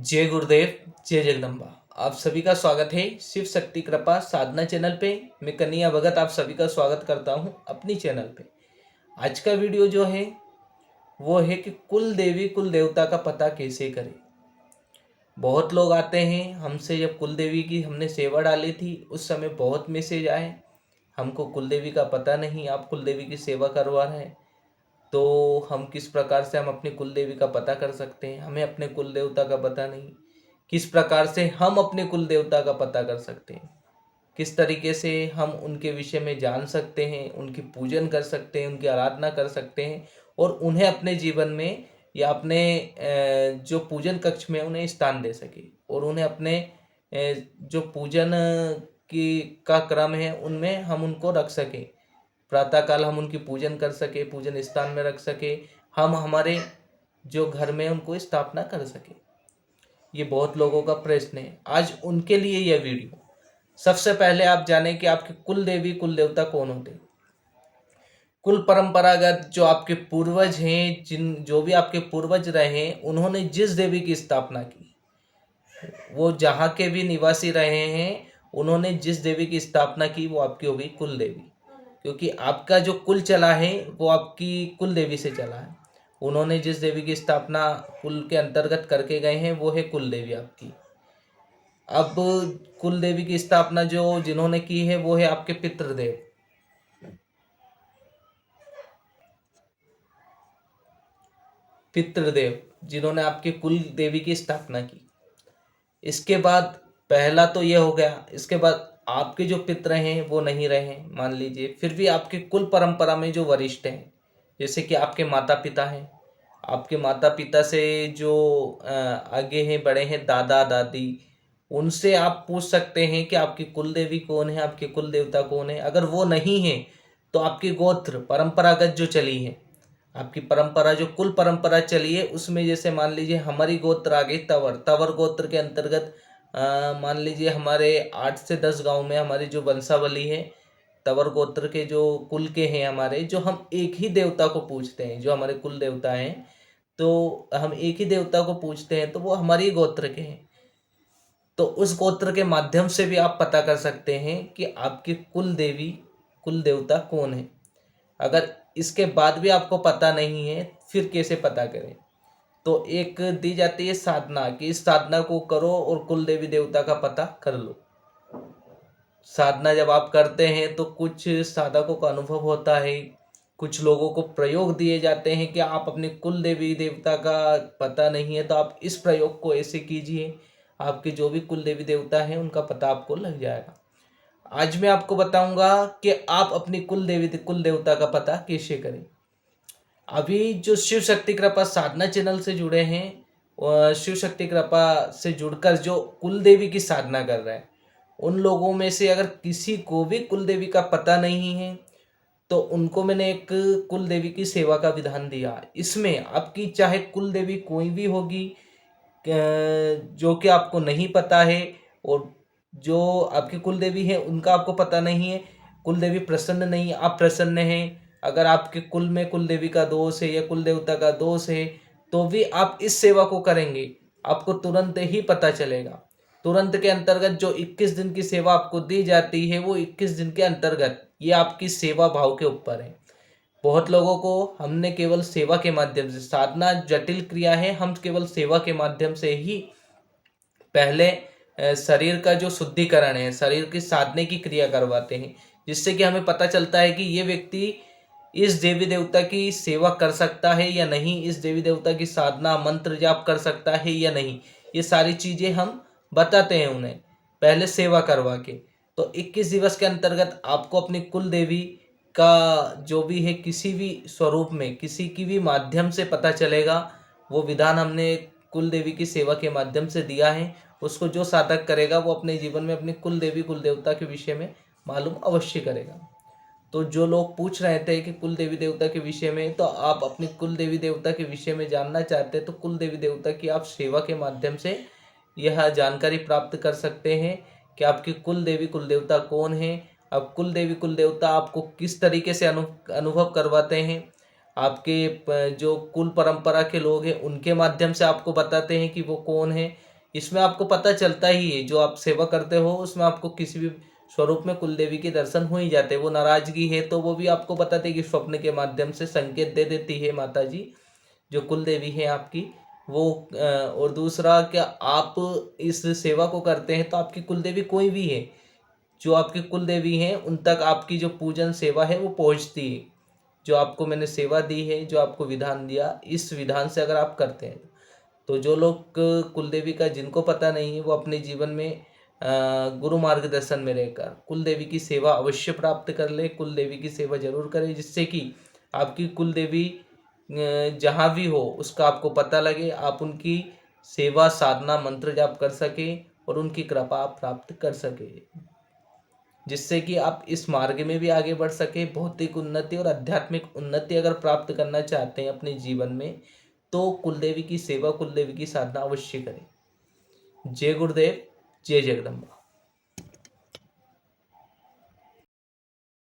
जय गुरुदेव, जय जगदम्बा। आप सभी का स्वागत है शिव शक्ति कृपा साधना चैनल पे। मैं कन्हैया भगत आप सभी का स्वागत करता हूं अपनी चैनल पे। आज का वीडियो जो है वो है कि कुल देवी कुल देवता का पता कैसे करें। बहुत लोग आते हैं हमसे, जब कुल देवी की हमने सेवा डाली थी उस समय बहुत मैसेज आए, हमको कुल देवी का पता नहीं, आप कुल देवी की सेवा करवा रहे हैं, तो हम किस प्रकार से हम अपनी कुल देवी का पता कर सकते हैं। हमें अपने कुल देवता का पता नहीं, किस प्रकार से हम अपने कुल देवता का पता कर सकते हैं, किस तरीके से हम उनके विषय में जान सकते हैं, उनकी पूजन कर सकते हैं, उनकी आराधना कर सकते हैं और उन्हें अपने जीवन में या अपने जो पूजन कक्ष में उन्हें स्थान दे सके और उन्हें अपने जो पूजन की का क्रम है उनमें हम उनको रख सकें। प्रातःकाल हम उनकी पूजन कर सके, पूजन स्थान में रख सके, हम हमारे जो घर में उनको स्थापना कर सके। ये बहुत लोगों का प्रश्न है, आज उनके लिए यह वीडियो। सबसे पहले आप जानें कि आपके कुल देवी कुल देवता कौन होते हैं। कुल परंपरागत जो आपके पूर्वज हैं, जो भी आपके पूर्वज रहे हैं, उन्होंने जिस देवी की स्थापना की, वो जहाँ के भी निवासी रहे हैं, उन्होंने जिस देवी की स्थापना की वो आपकी हो गई कुल देवी। क्योंकि आपका जो कुल चला है वो आपकी कुल देवी से चला है। उन्होंने जिस देवी की स्थापना कुल के अंतर्गत करके गए हैं वो है कुल देवी आपकी। अब कुल देवी की स्थापना जो जिन्होंने की है वो है आपके पितृदेव। पितृदेव जिन्होंने आपके कुल देवी की स्थापना की। इसके बाद पहला तो ये हो गया। इसके बाद आपके जो पितर हैं वो नहीं रहे, मान लीजिए, फिर भी आपके कुल परंपरा में जो वरिष्ठ हैं, जैसे कि आपके माता पिता हैं, आपके माता पिता से जो आगे हैं, बड़े हैं, दादा दादी, उनसे आप पूछ सकते हैं कि आपकी कुल देवी कौन है, आपके कुल देवता कौन है। अगर वो नहीं है तो आपकी गोत्र परंपरागत जो चली है, आपकी परंपरा जो कुल परंपरा चली है उसमें, जैसे मान लीजिए हमारी गोत्र आ गई तंवर। तंवर गोत्र के अंतर्गत मान लीजिए हमारे 8 से 10 गांव में हमारी जो वंशावली है, तंवर गोत्र के जो कुल के हैं हमारे, जो हम एक ही देवता को पूजते हैं, जो हमारे कुल देवता हैं, तो हम एक ही देवता को पूजते हैं, तो वो हमारी ही गोत्र के हैं। तो उस गोत्र के माध्यम से भी आप पता कर सकते हैं कि आपकी कुल देवी कुल देवता कौन है। अगर इसके बाद भी आपको पता नहीं है फिर कैसे पता करें, तो एक दी जाती है साधना, कि इस साधना को करो और कुल देवी देवता का पता कर लो। साधना जब आप करते हैं तो कुछ साधकों का अनुभव होता है, कुछ लोगों को प्रयोग दिए जाते हैं कि आप अपने कुल देवी देवता का पता नहीं है तो आप इस प्रयोग को ऐसे कीजिए, आपके जो भी कुल देवी देवता हैं उनका पता आपको लग जाएगा। आज मैं आपको बताऊंगा कि आप अपनी कुल देवी कुल देवता का पता कैसे करें। अभी जो शिव शक्ति कृपा साधना चैनल से जुड़े हैं और शिव शक्ति कृपा से जुड़कर जो कुल देवी की साधना कर रहे हैं, उन लोगों में से अगर किसी को भी कुल देवी का पता नहीं है तो उनको मैंने एक कुल देवी की सेवा का विधान दिया। इसमें आपकी चाहे कुल देवी कोई भी होगी, जो कि आपको नहीं पता है, और जो आपकी कुल देवी है उनका आपको पता नहीं है, कुल देवी प्रसन्न नहीं, आप प्रसन्न हैं, अगर आपके कुल में कुल देवी का दोष है या कुल देवता का दोष है, तो भी आप इस सेवा को करेंगे, आपको तुरंत ही पता चलेगा। तुरंत के अंतर्गत जो 21 दिन की सेवा आपको दी जाती है वो 21 दिन के अंतर्गत, ये आपकी सेवा भाव के ऊपर है। बहुत लोगों को हमने केवल सेवा के माध्यम से, साधना जटिल क्रिया है, हम केवल सेवा के माध्यम से ही पहले शरीर का जो शुद्धिकरण है, शरीर की साधने की क्रिया करवाते हैं, जिससे कि हमें पता चलता है कि ये व्यक्ति इस देवी देवता की सेवा कर सकता है या नहीं, इस देवी देवता की साधना मंत्र जाप कर सकता है या नहीं। ये सारी चीजें हम बताते हैं उन्हें पहले सेवा करवा के। तो 21 दिवस के अंतर्गत आपको अपनी कुल देवी का जो भी है किसी भी स्वरूप में, किसी की भी माध्यम से पता चलेगा। वो विधान हमने कुल देवी की सेवा के माध्यम से दिया है, उसको जो साधक करेगा वो अपने जीवन में अपनी कुल देवी कुल देवता के विषय में मालूम अवश्य करेगा। तो जो लोग पूछ रहे थे कि कुल देवी देवता के विषय में, तो आप अपनी कुल देवी देवता के विषय में जानना चाहते हैं तो कुल देवी देवता की आप सेवा के माध्यम से यह जानकारी प्राप्त कर सकते हैं कि आपकी कुल देवी कुल देवता कौन है। अब कुल देवी कुल देवता आपको किस तरीके से अनुभव करवाते हैं, आपके जो कुल परंपरा के लोग हैं उनके माध्यम से आपको बताते हैं कि वो कौन है। इसमें आपको पता चलता ही है, जो आप सेवा करते हो उसमें आपको किसी भी स्वरूप में कुल देवी के दर्शन हो ही जाते हैं। वो नाराजगी है तो वो भी आपको बताते हैं कि स्वप्न के माध्यम से संकेत दे देती है माता जी, जो कुल देवी है आपकी वो। और दूसरा, क्या आप इस सेवा को करते हैं तो आपकी कुल देवी कोई भी है, जो आपकी कुल देवी हैं उन तक आपकी जो पूजन सेवा है वो पहुंचती है। जो आपको मैंने सेवा दी है, जो आपको विधान दिया, इस विधान से अगर आप करते हैं तो जो लोग कुल देवी का जिनको पता नहीं है वो अपने जीवन में गुरु मार्गदर्शन में रहकर कुल देवी की सेवा अवश्य प्राप्त कर ले। कुल देवी की सेवा जरूर करें, जिससे कि आपकी कुल देवी जहाँ भी हो उसका आपको पता लगे, आप उनकी सेवा साधना मंत्र जाप कर सके और उनकी कृपा आप प्राप्त कर सके, जिससे कि आप इस मार्ग में भी आगे बढ़ सके। भौतिक उन्नति और आध्यात्मिक उन्नति अगर प्राप्त करना चाहते हैं अपने जीवन में तो कुलदेवी की सेवा, कुलदेवी की साधना अवश्य करें। जय गुरुदेव, जय जगदम्बा।